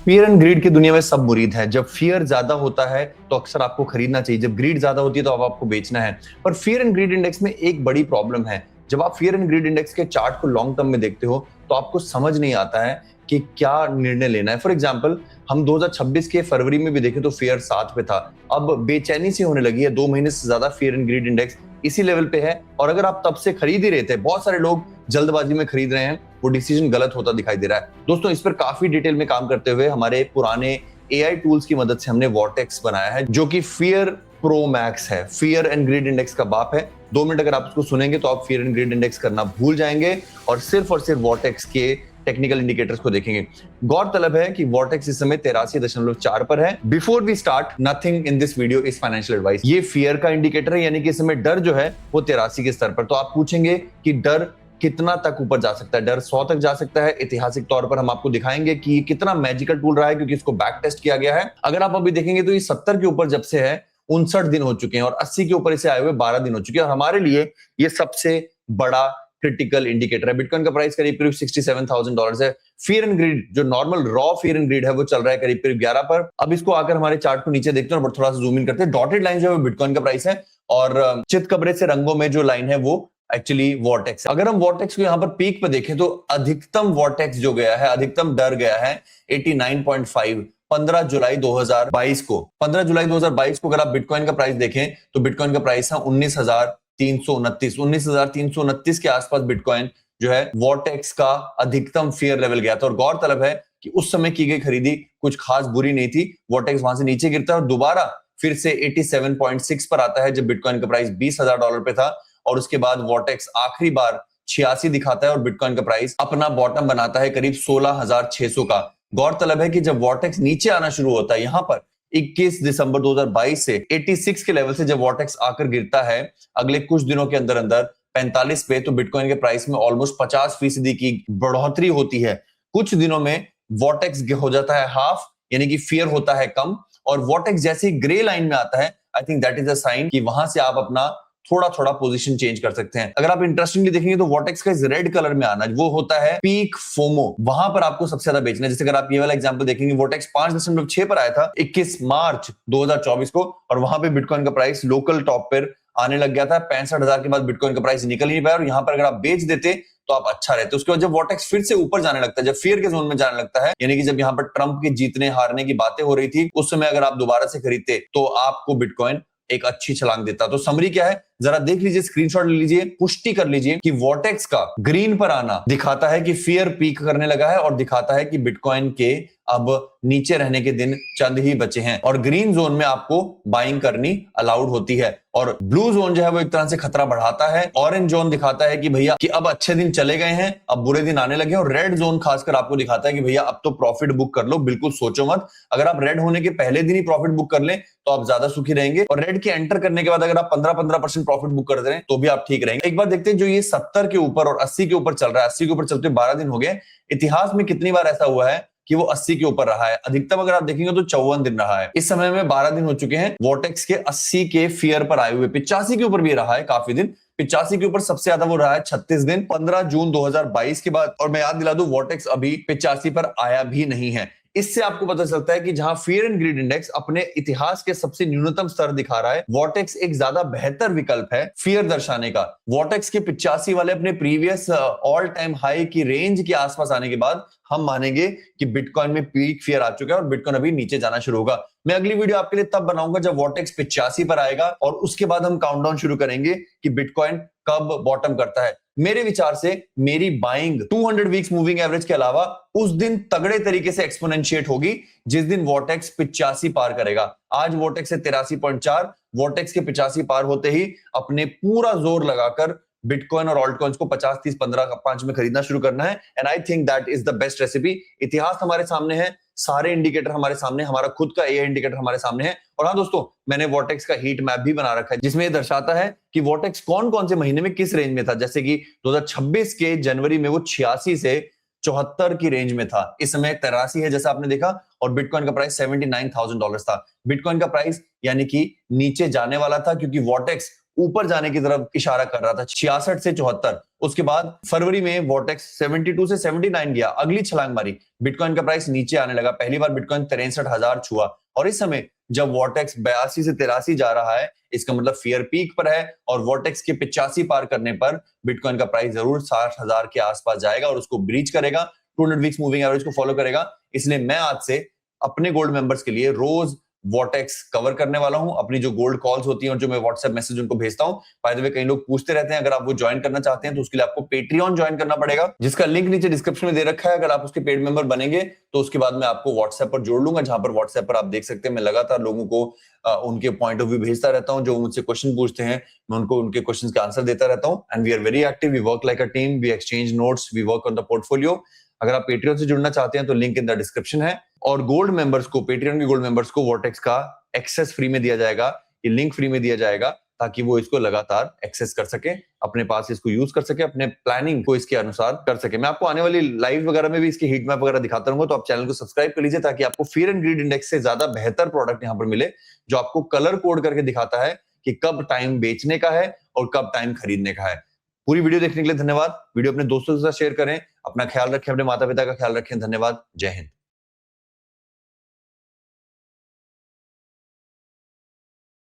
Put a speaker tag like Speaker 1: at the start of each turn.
Speaker 1: Fear and greed की दुनिया में सब मुरीद हैं। जब फियर ज्यादा होता है तो अक्सर आपको खरीदना चाहिए, जब ग्रीड ज्यादा होती है तो अब आपको बेचना है। पर फियर एंड ग्रीड इंडेक्स में एक बड़ी प्रॉब्लम है। जब आप फियर एंड ग्रीड इंडेक्स के चार्ट को लॉन्ग टर्म में देखते हो तो आपको समझ नहीं आता है कि क्या निर्णय लेना है। फॉर एग्जाम्पल, हम 2026 के फरवरी में भी देखें तो फियर 7 पे था, अब बेचैनी सी होने लगी है। 2 महीने से ज्यादा फियर एंड ग्रीड इंडेक्स इसी लेवल पे है। और अगर आप तब से खरीद ही रहे थे, बहुत सारे लोग जल्दबाजी में खरीद रहे हैं, वो डिसीजन गलत होता दिखाई दे रहा है। दोस्तों, इस पर काफी डिटेल में काम करते हुए हमारे पुराने एआई टूल्स की मदद से हमने वॉर्टेक्स बनाया है, जो कि फियर प्रो मैक्स है, फियर एंड ग्रीड इंडेक्स का बाप है। 2 मिनट अगर आप उसको सुनेंगे तो आप फियर एंड ग्रीड इंडेक्स करना भूल जाएंगे और सिर्फ वॉर्टेक्स के टेक्निकल इंडिकेटर्स को देखेंगे। गौरतलब है कि वॉर्टेक्स इस समय 83.4 पर है। Before we start, nothing in this video is financial advice. ये फियर का इंडिकेटर है, यानी कि इस समय डर जो है वो 83 के स्तर पर। तो आप पूछेंगे कि डर कितना तक ऊपर जा सकता है? डर 100 तक जा सकता है। ऐतिहासिक तौर पर हम आपको दिखाएंगे कि ये कितना मैजिकल टूल रहा है, क्योंकि इसको बैक टेस्ट किया गया है। अगर आप अभी देखेंगे तो ये 70 के ऊपर जब से है 59 दिन हो चुके हैं और 80 के ऊपर इसे आए हुए 12 दिन हो चुके हैं। और हमारे लिए ये सबसे बड़ा क्रिटिकल इंडिकेटर है। बिटकॉइन का प्राइस करीब $67,000 है। फियर एंड ग्रीड, जो normal raw fear and greed है, वो चल रहा है करीब 11 पर। अब इसको आकर हमारे चार्ट को नीचे देखते हैं और थोड़ा सा जूम इन करते हैं। डॉटेड लाइन जो है वो बिटकॉइन का प्राइस है और चित कब्रे से रंगों में जो लाइन है वो एक्चुअली वॉर्टेक्स है। अगर हम वॉर्टेक्स को यहाँ पर पीक पर देखें तो अधिकतम वॉर्टेक्स जो गया है, अधिकतम डर गया है 89.5 15 जुलाई 2022 को। 15 जुलाई 2022 को अगर आप बिटकॉइन का प्राइस देखें तो बिटकॉइन का प्राइस है 19,329 के आसपास बिटकॉइन जो है वॉर्टेक्स का अधिकतम फियर लेवल गया था। और गौरतलब है कि उस समय की गई खरीदी कुछ खास बुरी नहीं थी। वॉर्टेक्स वहां से नीचे गिरता है और दोबारा फिर से 87.6 पर आता है जब बिटकॉइन का प्राइस $20,000 पे था। और उसके बाद वॉर्टेक्स आखिरी बार 86 दिखाता है और बिटकॉइन का प्राइस अपना बॉटम बनाता है करीब 16,600 का। गौरतलब है कि जब वॉर्टेक्स नीचे आना शुरू होता है, यहां पर 21 दिसंबर 2022 से 86 के लेवल से जब वॉर्टेक्स आकर गिरता है, अगले कुछ दिनों के अंदर अंदर 45 पे, तो बिटकॉइन के प्राइस में ऑलमोस्ट 50% की बढ़ोतरी होती है। कुछ दिनों में वॉर्टेक्स हो जाता है हाफ, यानी कि फियर होता है कम। और वॉर्टेक्स जैसे ही ग्रे लाइन में आता है, I think that is a sign कि वहां से आप अपना थोड़ा पोजीशन चेंज कर सकते हैं। अगर आप इंटरेस्टिंगली देखेंगे तो वॉर्टेक्स का इस रेड कलर में आना वो होता है पीक फोमो। वहां पर आपको सबसे ज्यादा बेचना है। जैसे अगर आप ये वाला एग्जांपल देखेंगे, वॉर्टेक्स 5.6 पर आया था 21 मार्च 2024 को और वहां पे बिटकॉइन का प्राइस लोकल टॉप पर आने लग गया था। 65,000 के बाद बिटकॉइन का प्राइस निकल ही नहीं पाया और यहां पर अगर आप बेच देते तो आप अच्छा रहते। उसके बाद जब वॉर्टेक्स फिर से ऊपर जाने लगता है, जब फियर के जोन में जाने लगता है, यानी कि जब यहां पर ट्रंप के जीतने हारने की बातें हो रही थी, उस समय अगर आप दोबारा से खरीदते तो आपको बिटकॉइन एक अच्छी छलांग देता। तो समरी क्या है, जरा देख लीजिए, स्क्रीनशॉट ले लीजिए, पुष्टि कर लीजिए कि वॉर्टेक्स का ग्रीन पर आना दिखाता है कि फियर पीक करने लगा है और दिखाता है कि बिटकॉइन के अब नीचे रहने के दिन चंद ही बचे हैं और ग्रीन जोन में आपको बाइंग करनी अलाउड होती है। और ब्लू जोन जो है वो एक तरह से खतरा बढ़ाता है। ऑरेंज जोन दिखाता है कि भैया कि अब अच्छे दिन चले गए हैं, अब बुरे दिन आने लगे। और रेड जोन खासकर आपको दिखाता है कि भैया अब तो प्रॉफिट बुक कर लो, बिल्कुल सोचो मत। अगर आप रेड होने के पहले दिन ही प्रॉफिट बुक कर लें तो आप ज्यादा सुखी रहेंगे। और रेड के एंटर करने के बाद अगर आप 15% प्रॉफिट बुक कर दे रहे हैं तो भी आप ठीक रहेंगे। एक बार देखते हैं, जो ये 70 के ऊपर और 80 के ऊपर चल रहा है, 80 के ऊपर चलते 12 दिन हो गए। इतिहास में कितनी बार ऐसा हुआ है कि वो 80 के ऊपर रहा है? अधिकतम अगर आप देखेंगे तो 54 दिन रहा है। इस समय में 12 दिन हो चुके हैं वॉर्टेक्स के 80 के फियर पर आए हुए। 85 के ऊपर भी रहा है काफी दिन। 85 के ऊपर सबसे ज्यादा वो रहा है 36 दिन 15 जून 2022 के बाद। और मैं याद दिला दूं, वॉर्टेक्स अभी 85 पर आया भी नहीं है। इससे आपको पता चलता है कि जहां फियर एंड ग्रीड इंडेक्स अपने इतिहास के सबसे न्यूनतम स्तर दिखा रहा है, वॉर्टेक्स एक ज्यादा बेहतर विकल्प है फियर दर्शाने का। वॉर्टेक्स के 85 वाले अपने प्रीवियस ऑल टाइम हाई की रेंज के आसपास आने के बाद हम मानेंगे कि बिटकॉइन में पीक फियर आ चुका है और बिटकॉइन अभी नीचे जाना शुरू होगा। मैं अगली वीडियो आपके लिए तब बनाऊंगा जब वॉर्टेक्स 85 पर आएगा और उसके बाद हम काउंटडाउन शुरू करेंगे कि बिटकॉइन कब बॉटम करता है। मेरे विचार से मेरी बाइंग 200 वीक्स मूविंग एवरेज के अलावा उस दिन तगड़े तरीके से एक्सपोनेंशिएट होगी जिस दिन वॉर्टेक्स 85 पार करेगा। आज वॉर्टेक्स है 83.4, वॉर्टेक्स के 85 पार होते ही अपने पूरा जोर लगाकर बिटकॉइन और ऑल्ट कॉइन्स को 50, 30, 15, 5 में खरीदना शुरू करना है। And I think that is the best recipe. इतिहास हमारे सामने है, सारे इंडिकेटर हमारे सामने, हमारा खुद का एआई इंडिकेटर हमारे सामने है। और हाँ दोस्तों, मैंने वॉर्टेक्स का हीट मैप भी बना रखा है जिसमें यह दर्शाता है कि वॉर्टेक्स कौन कौन से महीने में किस रेंज में था। जैसे कि 2026 के जनवरी में वो 86 से 74 की रेंज में था। इस समय 83 है जैसा आपने देखा और बिटकॉइन का प्राइस $79,000 था। बिटकॉइन का प्राइस यानी कि नीचे जाने वाला था, क्योंकि वॉर्टेक्स ऊपर जाने की तरफ इशारा कर रहा था, 66 से 74। उसके बाद फरवरी में वॉटेक्स 72 से 79 गया, अगली छलांग मारी, बिटकॉइन का प्राइस नीचे आने लगा, पहली बार बिटकॉइन 63,000 छुआ। और इस समय जब वॉटेक्स 82 से 83 जा रहा है, इसका मतलब फियर पीक पर है और वॉटेक्स के 85 पार करने पर बिटकॉइन का प्राइस जरूर 60,000 के आसपास जाएगा और उसको ब्रीच करेगा, 200 वीक्स मूविंग एवरेज को फॉलो करेगा। इसलिए मैं आज से अपने गोल्ड मेंबर्स के लिए रोज वॉटेक्स कवर करने वाला हूं। अपनी जो गोल्ड कॉल्स होती हैं और जो मैं व्हाट्सएप मैसेज उनको भेजता हूं, बाय द वे कई लोग पूछते रहते हैं, अगर आप वो ज्वाइन करना चाहते हैं तो उसके लिए आपको पेट्रियन ज्वाइन करना पड़ेगा, जिसका लिंक नीचे डिस्क्रिप्शन में दे रखा है। अगर आप उसके पेड मेंबर बनेंगे तो उसके बाद मैं आपको व्हाट्सएप पर जोड़ लूंगा, जहां पर व्हाट्सएप पर आप देख सकते हैं मैं लगातार लोगों को उनके पॉइंट ऑफ व्यू भेजता रहता हूं। जो मुझसे क्वेश्चन पूछते हैं मैं उनको उनके क्वेश्चन का आंसर देता रहता हूं। And we are very active, we work like a team, we exchange notes, we work on the portfolio. अगर आप पेट्रियन से जुड़ना चाहते हैं तो लिंक इन द डिस्क्रिप्शन है। और गोल्ड मेंबर्स को, पेट्रियन के गोल्ड मेंबर्स को वॉटेक्स का एक्सेस फ्री में दिया जाएगा, ये लिंक फ्री में दिया जाएगा ताकि वो इसको लगातार एक्सेस कर सके, अपने पास इसको यूज कर सके, अपने प्लानिंग को इसके अनुसार कर सके। मैं आपको आने वाली लाइव वगैरह में भी इसकी हीट मैप वगैरह दिखाता रहूंगा, तो आप चैनल को सब्सक्राइब कर लीजिए ताकि आपको फियर एंड ग्रीड इंडेक्स से ज्यादा बेहतर प्रोडक्ट यहां पर मिले, जो आपको कलर कोड करके दिखाता है कि कब टाइम बेचने का है और कब टाइम खरीदने का है। पूरी वीडियो देखने के लिए धन्यवाद। वीडियो अपने दोस्तों के साथ शेयर करें, अपना ख्याल रखें, अपने माता पिता का ख्याल रखें। धन्यवाद। जय हिंद।